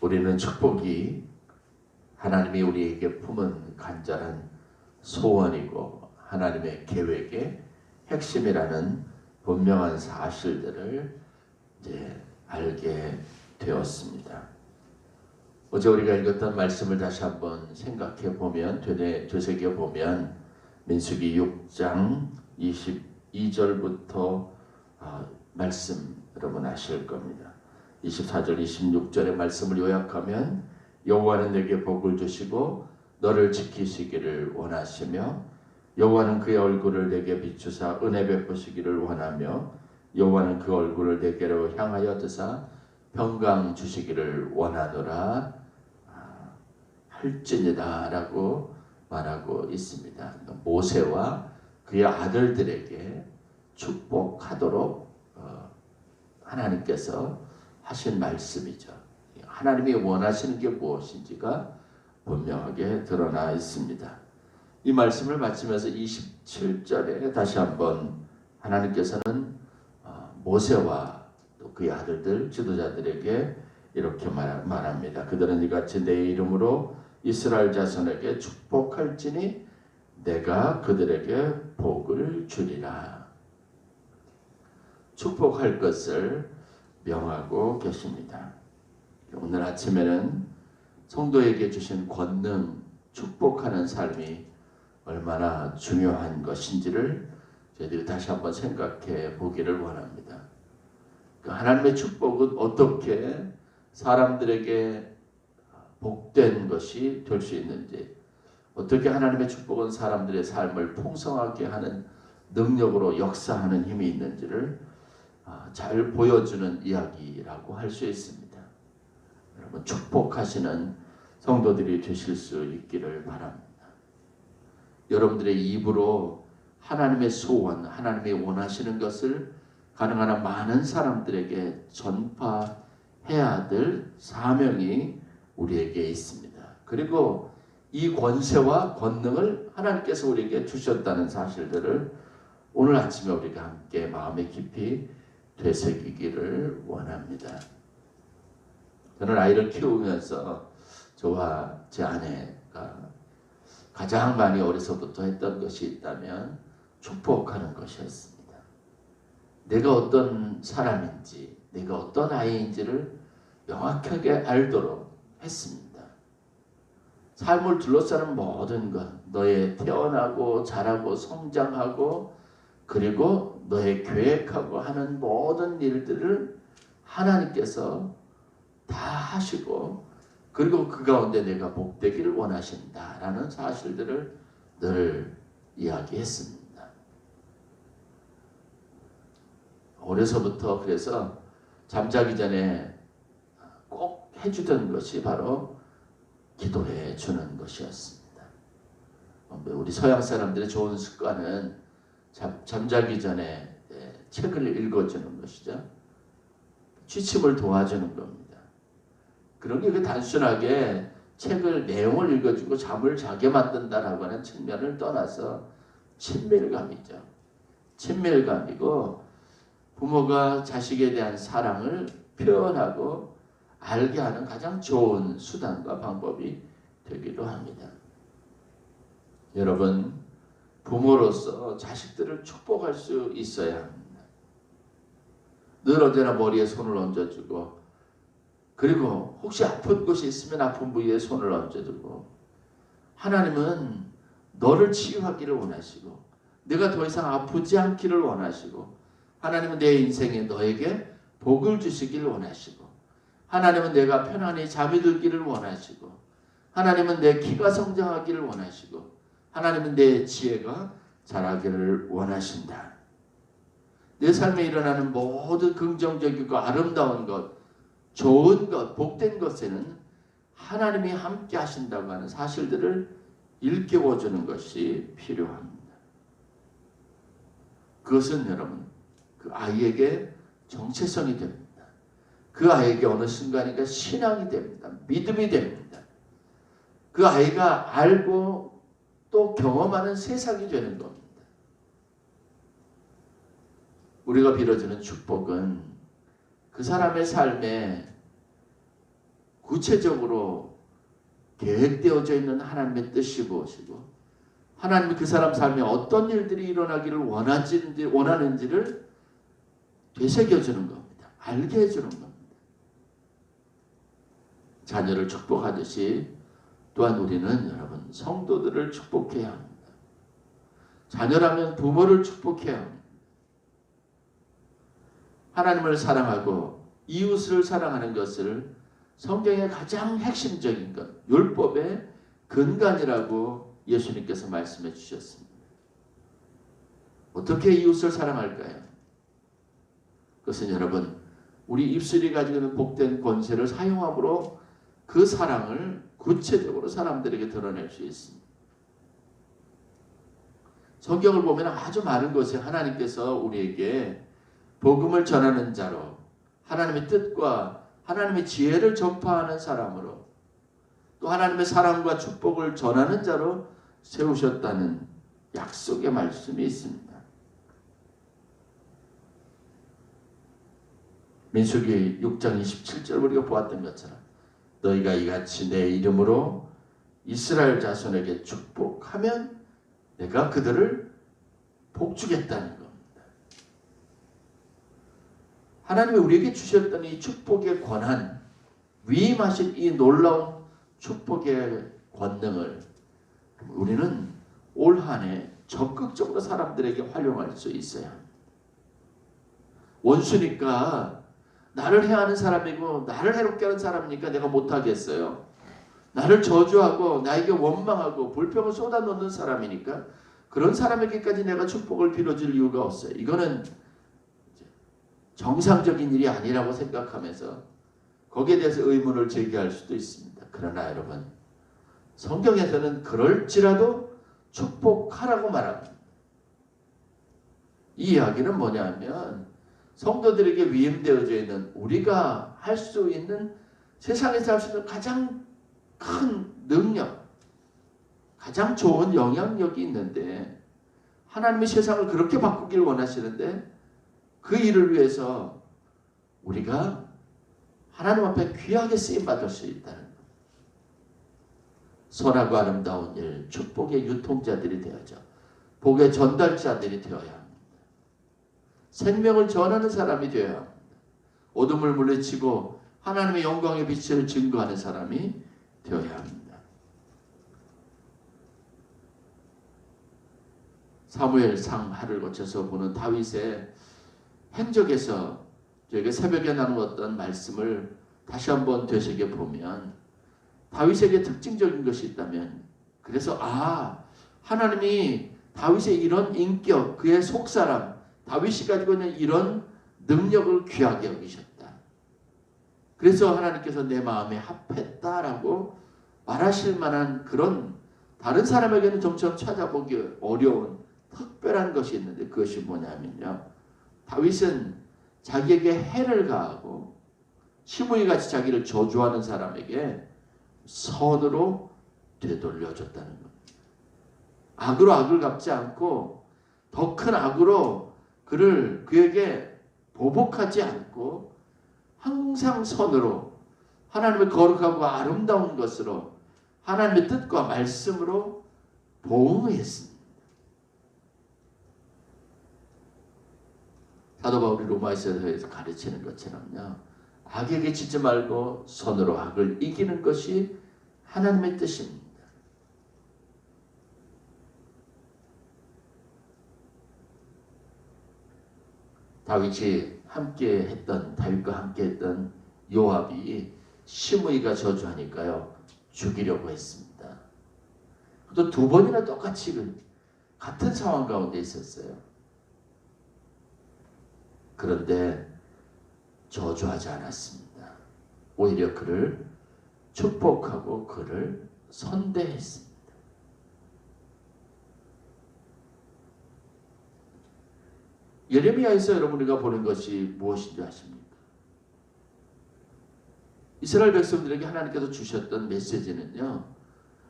우리는 축복이 하나님이 우리에게 품은 간절한 소원이고 하나님의 계획의 핵심이라는 분명한 사실들을 이제 알게 되었습니다. 어제 우리가 읽었던 말씀을 다시 한번 생각해 보면, 되새겨 보면 민수기 6장 22절부터 말씀 여러분 아실 겁니다. 24절 26절의 말씀을 요약하면 여호와는 내게 복을 주시고 너를 지키시기를 원하시며 여호와는 그의 얼굴을 내게 비추사 은혜 베푸시기를 원하며 여호와는 그 얼굴을 내게로 향하여 드사 평강 주시기를 원하노라 할지니라 라고 말하고 있습니다. 모세와 그의 아들들에게 축복하도록 하나님께서 하신 말씀이죠. 하나님이 원하시는 게 무엇인지가 분명하게 드러나 있습니다. 이 말씀을 마치면서 27절에 다시 한번 하나님께서는 모세와 또 그의 아들들 지도자들에게 이렇게 말합니다. 그들은 이같이 내 이름으로 이스라엘 자손에게 축복할지니 내가 그들에게 복을 주리라. 축복할 것을 명하고 계십니다. 오늘 아침에는 성도에게 주신 권능, 축복하는 삶이 얼마나 중요한 것인지를 저희들이 다시 한번 생각해 보기를 원합니다. 하나님의 축복은 어떻게 사람들에게 복된 것이 될 수 있는지, 어떻게 하나님의 축복은 사람들의 삶을 풍성하게 하는 능력으로 역사하는 힘이 있는지를 잘 보여주는 이야기라고 할 수 있습니다. 여러분 축복하시는 성도들이 되실 수 있기를 바랍니다. 여러분들의 입으로 하나님의 소원, 하나님이 원하시는 것을 가능한 한 많은 사람들에게 전파해야 될 사명이 우리에게 있습니다. 그리고 이 권세와 권능을 하나님께서 우리에게 주셨다는 사실들을 오늘 아침에 우리가 함께 마음에 깊이 되새기기를 원합니다. 저는 아이를 키우면서 저와 제 아내가 가장 많이 어려서부터 했던 것이 있다면 축복하는 것이었습니다. 내가 어떤 사람인지, 내가 어떤 아이인지를 명확하게 알도록 했습니다. 삶을 둘러싸는 모든 것, 너의 태어나고 자라고 성장하고 그리고 너의 계획하고 하는 모든 일들을 하나님께서 다 하시고 그리고 그 가운데 내가 복되기를 원하신다라는 사실들을 늘 이야기했습니다. 어려서부터 그래서 잠자기 전에 꼭 해주던 것이 바로 기도해 주는 것이었습니다. 우리 서양 사람들의 좋은 습관은 잠자기 전에 책을 읽어주는 것이죠. 취침을 도와주는 겁니다. 그런 게 단순하게 책을 내용을 읽어주고 잠을 자게 만든다라고 하는 측면을 떠나서 친밀감이죠. 친밀감이고 부모가 자식에 대한 사랑을 표현하고 알게 하는 가장 좋은 수단과 방법이 되기도 합니다. 여러분, 부모로서 자식들을 축복할 수 있어야 합니다. 늘 언제나 머리에 손을 얹어주고 그리고 혹시 아픈 곳이 있으면 아픈 부위에 손을 얹어주고 하나님은 너를 치유하기를 원하시고 내가 더 이상 아프지 않기를 원하시고 하나님은 내 인생에 너에게 복을 주시기를 원하시고 하나님은 내가 편안히 잠이 들기를 원하시고 하나님은 내 키가 성장하기를 원하시고 하나님은 내 지혜가 자라기를 원하신다. 내 삶에 일어나는 모든 긍정적이고 아름다운 것, 좋은 것, 복된 것에는 하나님이 함께 하신다고 하는 사실들을 일깨워주는 것이 필요합니다. 그것은 여러분 그 아이에게 정체성이 됩니다. 그 아이에게 어느 순간인가 신앙이 됩니다. 믿음이 됩니다. 그 아이가 알고 또 경험하는 세상이 되는 겁니다. 우리가 빌어주는 축복은 그 사람의 삶에 구체적으로 계획되어져 있는 하나님의 뜻이 무엇이고 하나님이 그 사람 삶에 어떤 일들이 일어나기를 원하는지를 되새겨주는 겁니다. 알게 해주는 겁니다. 자녀를 축복하듯이 또한 우리는 여러분 성도들을 축복해야 합니다. 자녀라면 부모를 축복해야 합니다. 하나님을 사랑하고 이웃을 사랑하는 것을 성경의 가장 핵심적인 것, 율법의 근간이라고 예수님께서 말씀해 주셨습니다. 어떻게 이웃을 사랑할까요? 그것은 여러분 우리 입술이 가지고 있는 복된 권세를 사용함으로 그 사랑을 구체적으로 사람들에게 드러낼 수 있습니다. 성경을 보면 아주 많은 곳에 하나님께서 우리에게 복음을 전하는 자로 하나님의 뜻과 하나님의 지혜를 전파하는 사람으로 또 하나님의 사랑과 축복을 전하는 자로 세우셨다는 약속의 말씀이 있습니다. 민수기 6장 27절 우리가 보았던 것처럼 너희가 이같이 내 이름으로 이스라엘 자손에게 축복하면 내가 그들을 복주겠다는 겁니다. 하나님이 우리에게 주셨던 이 축복의 권한, 위임하신 이 놀라운 축복의 권능을 우리는 올 한 해 적극적으로 사람들에게 활용할 수 있어야 합니다. 원수니까 나를 해하는 사람이고 나를 해롭게 하는 사람이니까 내가 못하겠어요. 나를 저주하고 나에게 원망하고 불평을 쏟아놓는 사람이니까 그런 사람에게까지 내가 축복을 빌어줄 이유가 없어요. 이거는 정상적인 일이 아니라고 생각하면서 거기에 대해서 의문을 제기할 수도 있습니다. 그러나 여러분 성경에서는 그럴지라도 축복하라고 말합니다. 이 이야기는 뭐냐면 성도들에게 위임되어져 있는 우리가 할 수 있는 세상에서 할 수 있는 가장 큰 능력, 가장 좋은 영향력이 있는데 하나님이 세상을 그렇게 바꾸길 원하시는데 그 일을 위해서 우리가 하나님 앞에 귀하게 쓰임받을 수 있다는 것. 선하고 아름다운 일, 축복의 유통자들이 되어져 복의 전달자들이 되어야 합니다. 생명을 전하는 사람이 되어야 합니다. 어둠을 물리치고 하나님의 영광의 빛을 증거하는 사람이 되어야 합니다. 사무엘상 하를 거쳐서 보는 다윗의 행적에서 저희가 새벽에 나누었던 말씀을 다시 한번 되새겨 보면 다윗에게 특징적인 것이 있다면 그래서 하나님이 다윗의 이런 인격, 그의 속사람, 다윗이 가지고 있는 이런 능력을 귀하게 여기셨다. 그래서 하나님께서 내 마음에 합했다라고 말하실 만한 그런 다른 사람에게는 점점 찾아보기 어려운 특별한 것이 있는데 그것이 뭐냐면요. 다윗은 자기에게 해를 가하고 시므이같이 자기를 저주하는 사람에게 선으로 되돌려줬다는 겁니다. 악으로 악을 갚지 않고 더 큰 악으로 그에게 보복하지 않고 항상 선으로 하나님의 거룩하고 아름다운 것으로 하나님의 뜻과 말씀으로 보응했습니다. 사도 바울이 로마서에서 가르치는 것처럼요. 악에게 지지 말고 선으로 악을 이기는 것이 하나님의 뜻입니다. 다윗과 함께 했던 요압이 시므이가 저주하니까요. 죽이려고 했습니다. 또 두 번이나 똑같이 같은 상황 가운데 있었어요. 그런데 저주하지 않았습니다. 오히려 그를 축복하고 그를 선대했습니다. 예레미야에서 여러분 우리가 보는 것이 무엇인지 아십니까? 이스라엘 백성들에게 하나님께서 주셨던 메시지는요.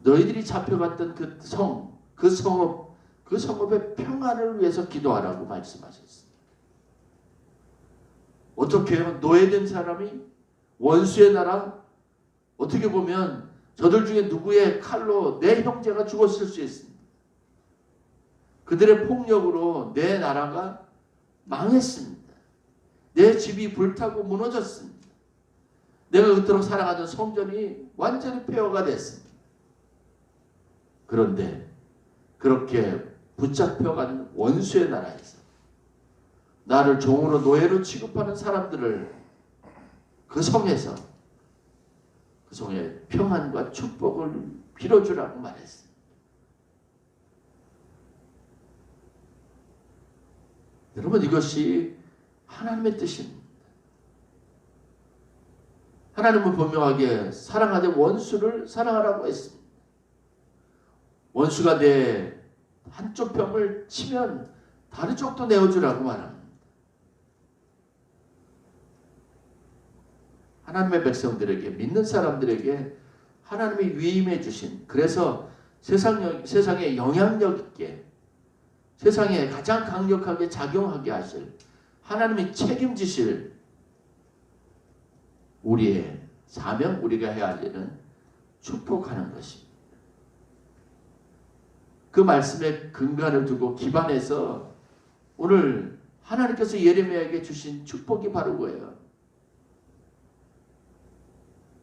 너희들이 잡혀갔던 그 성읍의 평안을 위해서 기도하라고 말씀하셨습니다. 어떻게 해요? 노예된 사람이 원수의 나라 어떻게 보면 저들 중에 누구의 칼로 내 형제가 죽었을 수 있습니다. 그들의 폭력으로 내 나라가 망했습니다. 내 집이 불타고 무너졌습니다. 내가 그토록 사랑하던 성전이 완전히 폐허가 됐습니다. 그런데 그렇게 붙잡혀간 원수의 나라에서 나를 종으로 노예로 취급하는 사람들을 그 성에서 그 성에 평안과 축복을 빌어주라고 말했습니다. 여러분, 이것이 하나님의 뜻입니다. 하나님은 분명하게 사랑하되 원수를 사랑하라고 했습니다. 원수가 내 한쪽 벽을 치면 다른 쪽도 내어주라고 말합니다. 하나님의 백성들에게, 믿는 사람들에게 하나님이 위임해 주신, 그래서 세상에 영향력 있게, 세상에 가장 강력하게 작용하게 하실, 하나님이 책임지실 우리의 사명, 우리가 해야 할 일은 축복하는 것입니다. 그 말씀에 근간을 두고 기반해서 오늘 하나님께서 예레미야에게 주신 축복이 바로 그거예요.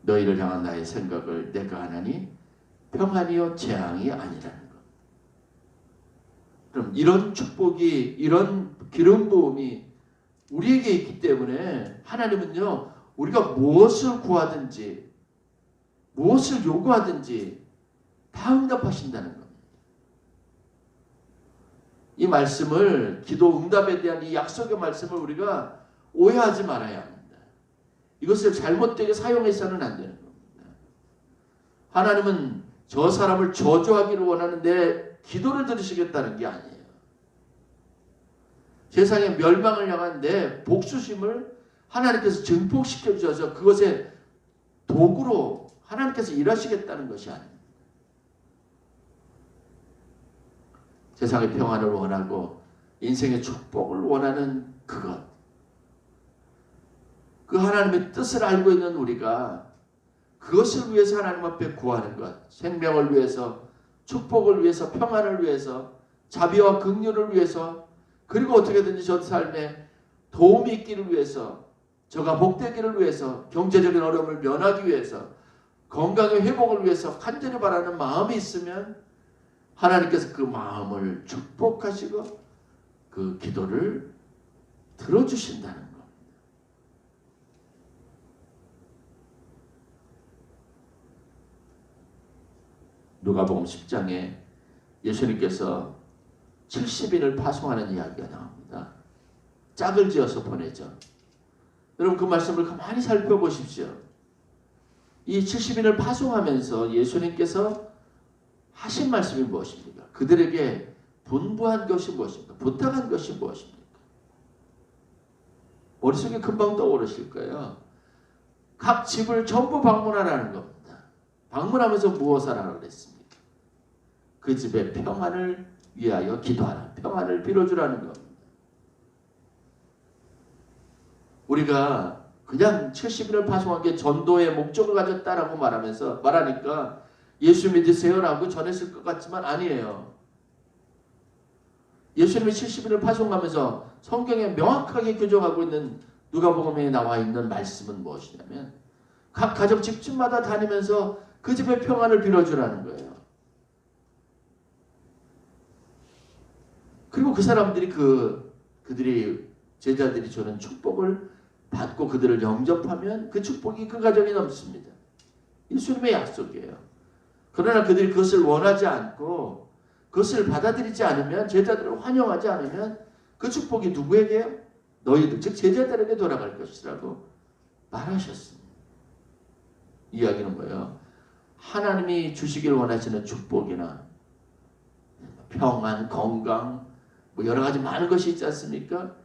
너희를 향한 나의 생각을 내가 하나니 평안이요 재앙이 아니라는 것. 그럼 이런 축복이, 이런 기름 부음이 우리에게 있기 때문에 하나님은요, 우리가 무엇을 구하든지 무엇을 요구하든지 다 응답하신다는 겁니다. 이 말씀을, 기도 응답에 대한 이 약속의 말씀을 우리가 오해하지 말아야 합니다. 이것을 잘못되게 사용해서는 안 되는 겁니다. 하나님은 저 사람을 저주하기를 원하는데 기도를 들으시겠다는 게 아니에요. 세상의 멸망을 향한 내 복수심을 하나님께서 증폭시켜 주셔서 그것의 도구로 하나님께서 일하시겠다는 것이 아닙니다. 세상의 평안을 원하고 인생의 축복을 원하는 그것, 그 하나님의 뜻을 알고 있는 우리가 그것을 위해서 하나님 앞에 구하는 것, 생명을 위해서, 축복을 위해서, 평안을 위해서, 자비와 긍휼을 위해서, 그리고 어떻게든지 저 삶에 도움이 있기를 위해서, 저가 복되기를 위해서, 경제적인 어려움을 면하기 위해서, 건강의 회복을 위해서 간절히 바라는 마음이 있으면 하나님께서 그 마음을 축복하시고 그 기도를 들어주신다는 것. 누가복음 10장에 예수님께서 70인을 파송하는 이야기가 나옵니다. 짝을 지어서 보내죠. 여러분, 그 말씀을 가만히 살펴보십시오. 이 70인을 파송하면서 예수님께서 하신 말씀이 무엇입니까? 그들에게 분부한 것이 무엇입니까? 부탁한 것이 무엇입니까? 머릿속에 금방 떠오르실 거예요. 각 집을 전부 방문하라는 겁니다. 방문하면서 무엇을 하라고 그랬습니까? 그 집의 평안을 위하여 기도하라. 평안을 빌어주라는 겁니다. 우리가 그냥 70인을 파송한 게 전도의 목적을 가졌다라고 말하니까 예수 믿으세요라고 전했을 것 같지만 아니에요. 예수님이 70인을 파송하면서 성경에 명확하게 규정하고 있는 누가복음에 나와 있는 말씀은 무엇이냐면 각 가정 집집마다 다니면서 그 집의 평안을 빌어주라는 거예요. 그리고 그 사람들이 그들이 제자들이 주는 축복을 받고 그들을 영접하면 그 축복이 그 가정에 넘칩니다. 예수님의 약속이에요. 그러나 그들이 그것을 원하지 않고 그것을 받아들이지 않으면, 제자들을 환영하지 않으면 그 축복이 누구에게요? 너희들, 즉 제자들에게 돌아갈 것이라고 말하셨습니다. 이야기는 뭐예요? 하나님이 주시길 원하시는 축복이나 평안, 건강, 뭐 여러 가지 많은 것이 있지 않습니까?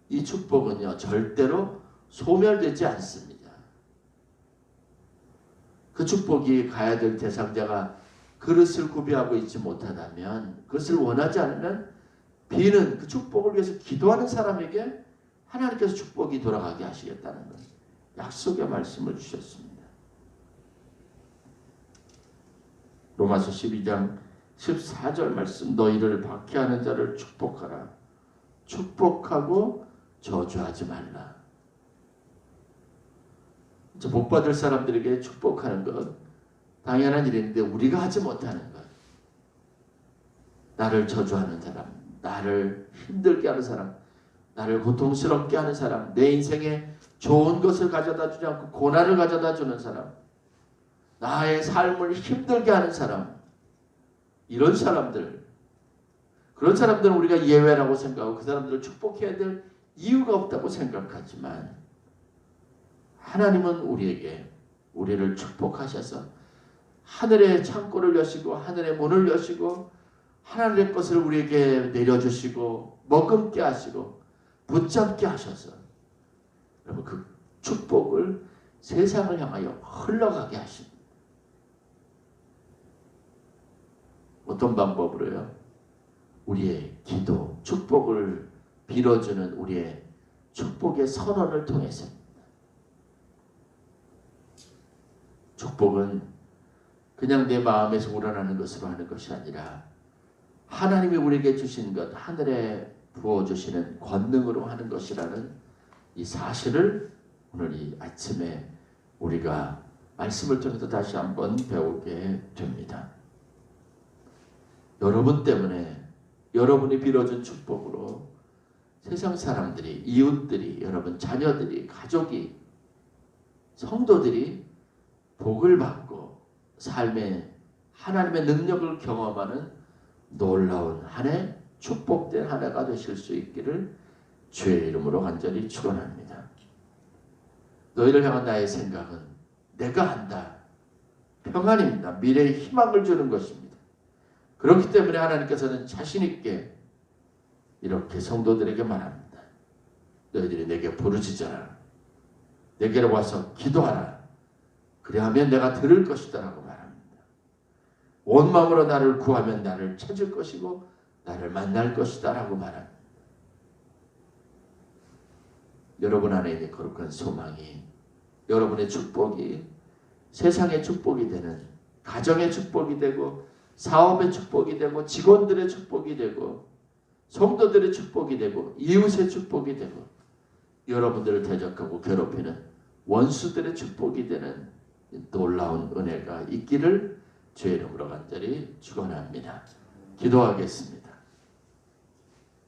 이 축복은요, 절대로 소멸되지 않습니다. 그 축복이 가야 될 대상자가 그릇을 구비하고 있지 못하다면, 그것을 원하지 않으면 비는 그 축복을 위해서 기도하는 사람에게 하나님께서 축복이 돌아가게 하시겠다는 것, 약속의 말씀을 주셨습니다. 로마서 12장 14절 말씀, 너희를 박해하는 자를 축복하라. 축복하고 저주하지 말라. 복 받을 사람들에게 축복하는 것 당연한 일인데 우리가 하지 못하는 것, 나를 저주하는 사람, 나를 힘들게 하는 사람, 나를 고통스럽게 하는 사람, 내 인생에 좋은 것을 가져다 주지 않고 고난을 가져다 주는 사람, 나의 삶을 힘들게 하는 사람, 이런 사람들, 그런 사람들은 우리가 예외라고 생각하고 그 사람들을 축복해야 될 이유가 없다고 생각하지만, 하나님은 우리를 축복하셔서 하늘의 창고를 여시고 하늘의 문을 여시고 하나님의 것을 우리에게 내려주시고 머금게 하시고 붙잡게 하셔서, 여러분, 그 축복을 세상을 향하여 흘러가게 하십니다. 어떤 방법으로요? 우리의 기도, 축복을 빌어주는 우리의 축복의 선언을 통해서입니다. 축복은 그냥 내 마음에서 우러나는 것으로 하는 것이 아니라 하나님이 우리에게 주신 것, 하늘에 부어주시는 권능으로 하는 것이라는 이 사실을 오늘 이 아침에 우리가 말씀을 통해서 다시 한번 배우게 됩니다. 여러분 때문에, 여러분이 빌어준 축복으로 세상 사람들이, 이웃들이, 여러분 자녀들이, 가족이, 성도들이 복을 받고 삶에 하나님의 능력을 경험하는 놀라운 한 해, 축복된 한 해가 되실 수 있기를 주의 이름으로 간절히 축원합니다. 너희를 향한 나의 생각은 내가 한다, 평안입니다. 미래의 희망을 주는 것입니다. 그렇기 때문에 하나님께서는 자신 있게 이렇게 성도들에게 말합니다. 너희들이 내게 부르짖어라. 내게로 와서 기도하라. 그리하면 내가 들을 것이다 라고 말합니다. 온 마음으로 나를 구하면 나를 찾을 것이고 나를 만날 것이다 라고 말합니다. 여러분 안에 있는 거룩한 소망이, 여러분의 축복이 세상의 축복이 되는, 가정의 축복이 되고 사업의 축복이 되고 직원들의 축복이 되고 성도들의 축복이 되고 이웃의 축복이 되고 여러분들을 대적하고 괴롭히는 원수들의 축복이 되는 놀라운 은혜가 있기를 주의 이름으로 간절히 축원합니다. 기도하겠습니다.